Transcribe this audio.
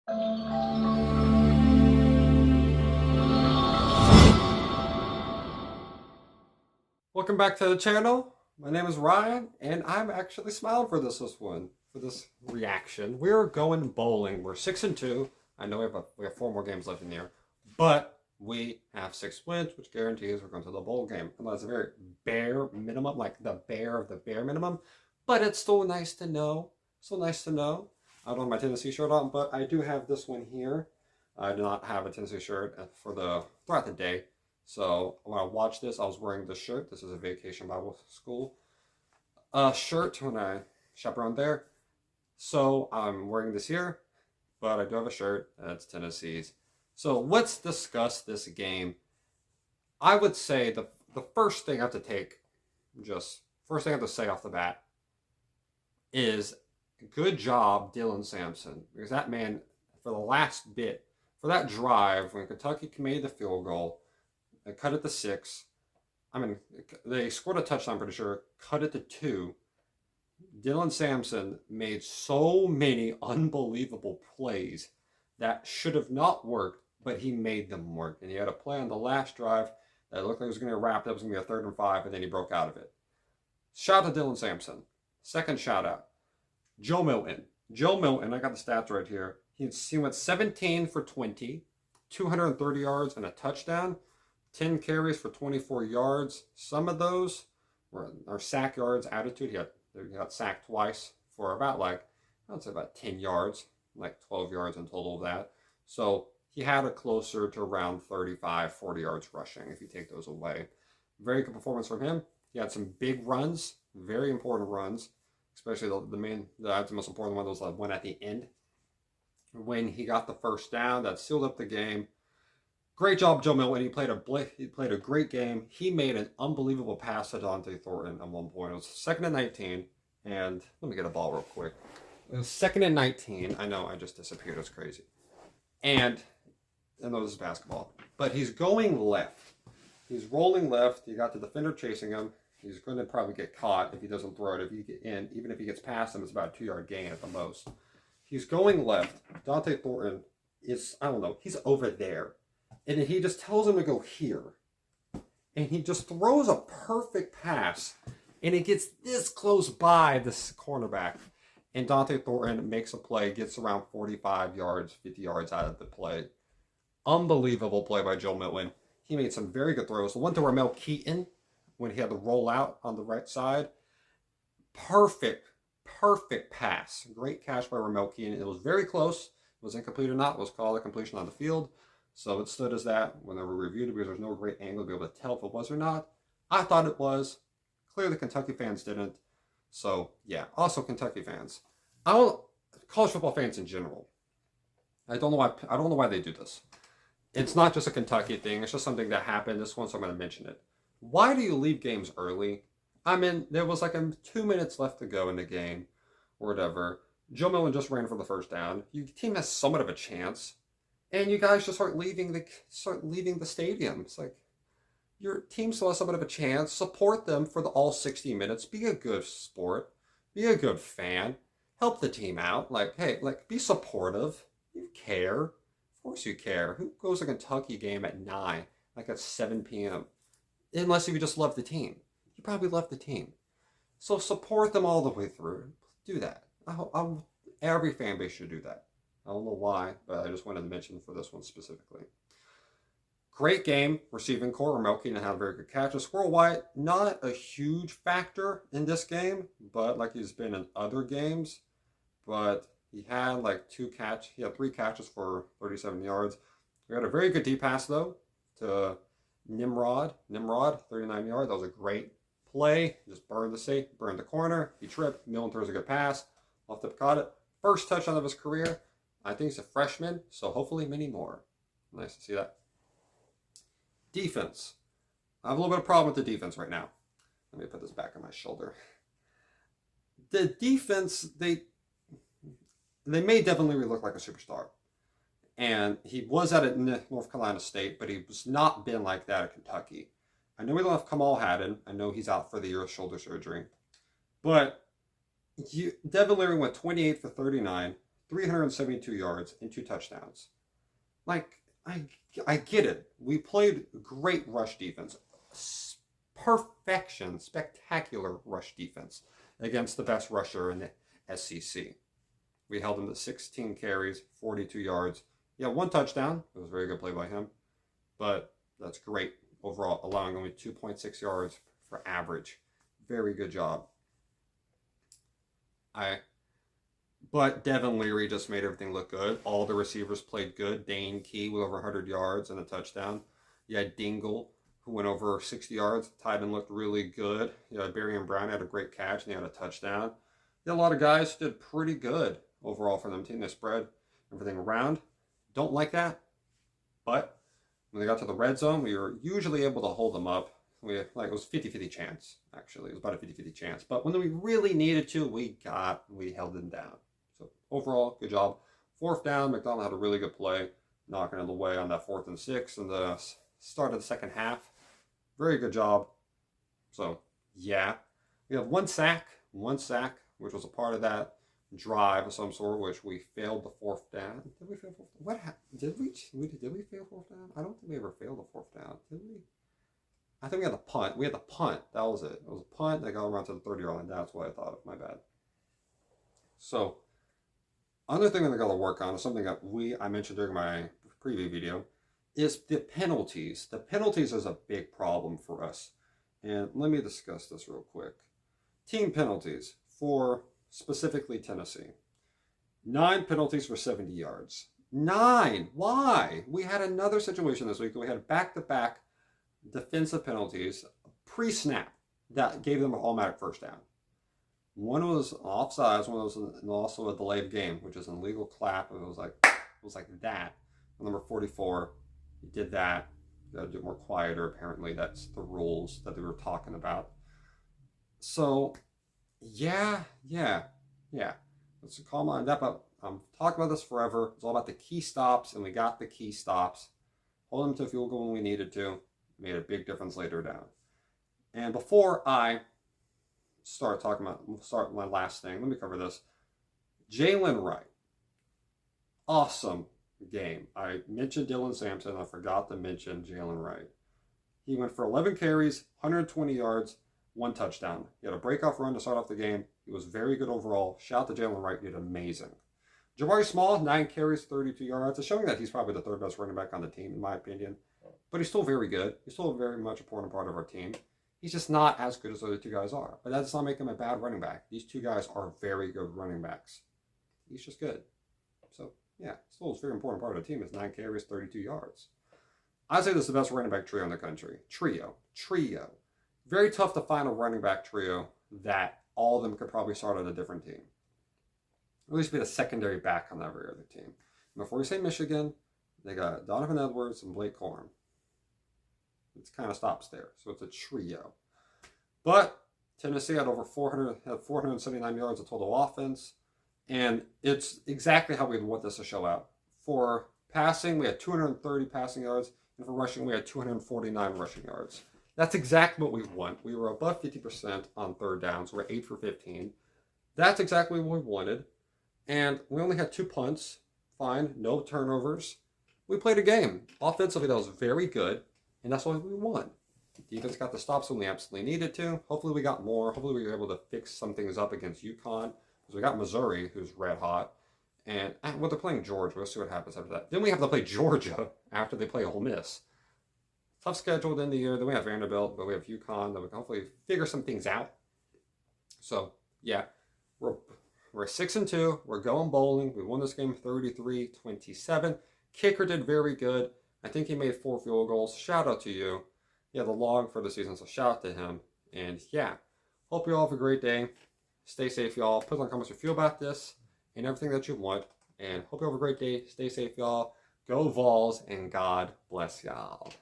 Welcome back to the channel. My name is Ryan, and I'm actually smiling for this reaction. We're going bowling. We're 6-2. I know we have 4 more games left in the year, but we have 6 wins, which guarantees we're going to the bowl game. And that's a very bare minimum, like the bare of the bare minimum. But it's still nice to know. Still nice to know. I don't have my Tennessee shirt on, but I do have this one here. I do not have a Tennessee shirt throughout the day. So when I watched this, I was wearing this shirt. This is a Vacation Bible School shirt when I shop around there. So I'm wearing this here, but I do have a shirt that's Tennessee's. So let's discuss this game. I would say the first thing I have to say off the bat is good job, Dylan Sampson, because that man, for the last bit, for that drive when Kentucky made the field goal, they cut it to 6. I mean, they scored a touchdown, pretty sure. Cut it to 2. Dylan Sampson made so many unbelievable plays that should have not worked, but he made them work. And he had a play on the last drive that looked like it was going to wrap up. It was going to be a 3rd and 5, and then he broke out of it. Shout out to Dylan Sampson. Second shout out, Joe Milton. Joe Milton, I got the stats right here. He went 17 for 20, 230 yards, and a touchdown. 10 carries for 24 yards. Some of those are sack yards attitude. He got sacked twice for about I'd say about 10 yards, like 12 yards in total of that. So he had a closer to around 35, 40 yards rushing if you take those away. Very good performance from him. He had some big runs, very important runs, especially the most important one was the one at the end. When he got the first down, that sealed up the game. Great job, Joe Milton. He played a great game. He made an unbelievable pass to Dont'e Thornton at one point. It was 2nd and 19, and let me get a ball real quick. It was 2nd and 19. I know, I just disappeared. It was crazy. And I know this is basketball, but he's going left. He's rolling left. You got the defender chasing him. He's going to probably get caught if he doesn't throw it. If you get in, even if he gets past him, it's about a 2-yard gain at the most. He's going left. Dont'e Thornton is, I don't know, he's over there. And he just tells him to go here. And he just throws a perfect pass. And it gets this close by this cornerback. And Dont'e Thornton makes a play, gets around 45 yards, 50 yards out of the play. Unbelievable play by Joe Milton. He made some very good throws. The one to Ramel Keaton, when he had the roll out on the right side. Perfect pass. Great catch by Ramel Keaton. It was very close. It was incomplete or not. It was called a completion on the field. So it stood as that when they were reviewed because there's no great angle to be able to tell if it was or not. I thought it was. Clearly Kentucky fans didn't. So yeah, also Kentucky fans. College football fans in general. I don't know why they do this. It's not just a Kentucky thing. It's just something that happened this one, so I'm going to mention it. Why do you leave games early? I mean, there was 2 minutes left to go in the game or whatever. Joe Milton just ran for the first down. Your team has somewhat of a chance. And you guys just start leaving the stadium. It's like your team still has somewhat of a chance. Support them for all 60 minutes. Be a good sport. Be a good fan. Help the team out. Hey, be supportive. You care. Of course you care. Who goes to a Kentucky game at 9, at 7 p.m.? Unless you just love the team. You probably love the team. So support them all the way through. Do that. Every fan base should do that. I don't know why, but I just wanted to mention for this one specifically. Great game. Receiving core. Ramel Keaton had a very good catch. Squirrel White, not a huge factor in this game, but like he's been in other games. But he had 3 catches for 37 yards. We had a very good deep pass, though, to Nimrod, 39 yards. That was a great play. Just burned the corner. He tripped. Milton throws a good pass. Left up, caught it. First touchdown of his career. I think he's a freshman, so hopefully many more. Nice to see that. Defense. I have a little bit of problem with the defense right now. Let me put this back on my shoulder. The defense, they made Devin Leary look like a superstar. And he was at North Carolina State, but he was not been like that at Kentucky. I know we don't have Kamal Haddon. I know he's out for the year with shoulder surgery. But Devin Leary went 28 for 39, 372 yards, and 2 touchdowns. Like, I get it. We played great rush defense. Perfection, spectacular rush defense against the best rusher in the SEC. We held him to 16 carries, 42 yards. Yeah, 1 touchdown. It was a very good play by him. But that's great overall, allowing only 2.6 yards for average. Very good job. But Devin Leary just made everything look good. All the receivers played good. Dane Key with over 100 yards and a touchdown. You had Dingle, who went over 60 yards. Tight end looked really good. You had Barry and Brown had a great catch, and they had a touchdown. You had a lot of guys who did pretty good overall for them team. They spread everything around. Don't like that. But when they got to the red zone, we were usually able to hold them up. It was 50-50 chance, actually. It was about a 50-50 chance. But when we really needed to, we held them down. So overall, good job. 4th down, McDonald had a really good play, knocking it away on that 4th and 6 in the start of the second half. Very good job. So, yeah. We have 1 sack, which was a part of that drive of some sort, which we failed the 4th down. Did we fail 4th down? What happened? Did we fail 4th down? I don't think we ever failed the 4th down. Did we? I think we had the punt. We had the punt. That was it. It was a punt. They got around to the 30-yard line. That's what I thought of. My bad. So, another thing that I got to work on is something that I mentioned during my preview video is the penalties. The penalties is a big problem for us. And let me discuss this real quick. Team penalties for specifically Tennessee. 9 penalties for 70 yards. 9! Why? We had another situation this week. We had back-to-back defensive penalties pre-snap that gave them an automatic 1st down. One was offsides, one was also a delayed game, which is an illegal clap. It was like that. Number 44, he did that. You gotta do it more quieter, apparently. That's the rules that they were talking about. So, yeah. Let's calm on that, but I'm talking about this forever. It's all about the key stops, and we got the key stops. Hold them to a field goal when we needed to. Made a big difference later down. And before I start my last thing, let me cover this. Jalen Wright. Awesome game. I mentioned Dylan Sampson. I forgot to mention Jalen Wright. He went for 11 carries, 120 yards, 1 touchdown. He had a breakoff run to start off the game. He was very good overall. Shout out to Jalen Wright. He did amazing. Jabari Small, 9 carries, 32 yards. It's showing that he's probably the 3rd best running back on the team, in my opinion. But he's still very good. He's still a very much important part of our team. He's just not as good as the other 2 guys are. But that does not make him a bad running back. These 2 guys are very good running backs. He's just good. So, yeah, still a very important part of the team. Is 9 carries, 32 yards. I'd say this is the best running back trio in the country. Trio. Very tough to find a running back trio that all of them could probably start on a different team. At least be the secondary back on every other team. And before we say Michigan, they got Donovan Edwards and Blake Corum. It kind of stops there. So it's a trio. But Tennessee had 479 yards of total offense. And it's exactly how we'd want this to show out. For passing, we had 230 passing yards. And for rushing, we had 249 rushing yards. That's exactly what we want. We were above 50% on 3rd downs. We're 8 for 15. That's exactly what we wanted. And we only had 2 punts. Fine. No turnovers. We played a game. Offensively, that was very good. And that's why we won. Defense got the stops when we absolutely needed to. Hopefully we got more. Hopefully we were able to fix some things up against UConn. Because we got Missouri, who's red hot. And well, they're playing Georgia. We'll see what happens after that. Then we have to play Georgia after they play Ole Miss. Tough schedule at the end of the year. Then we have Vanderbilt, but we have UConn. Then we can hopefully figure some things out. So, yeah. We're 6-2. We're going bowling. We won this game 33-27. Kicker did very good. I think he made 4 field goals. Shout out to you. He had the log for the season, so shout out to him. And yeah, hope you all have a great day. Stay safe, y'all. Put in the comments what you feel about this and everything that you want. And hope you have a great day. Stay safe, y'all. Go Vols, and God bless y'all.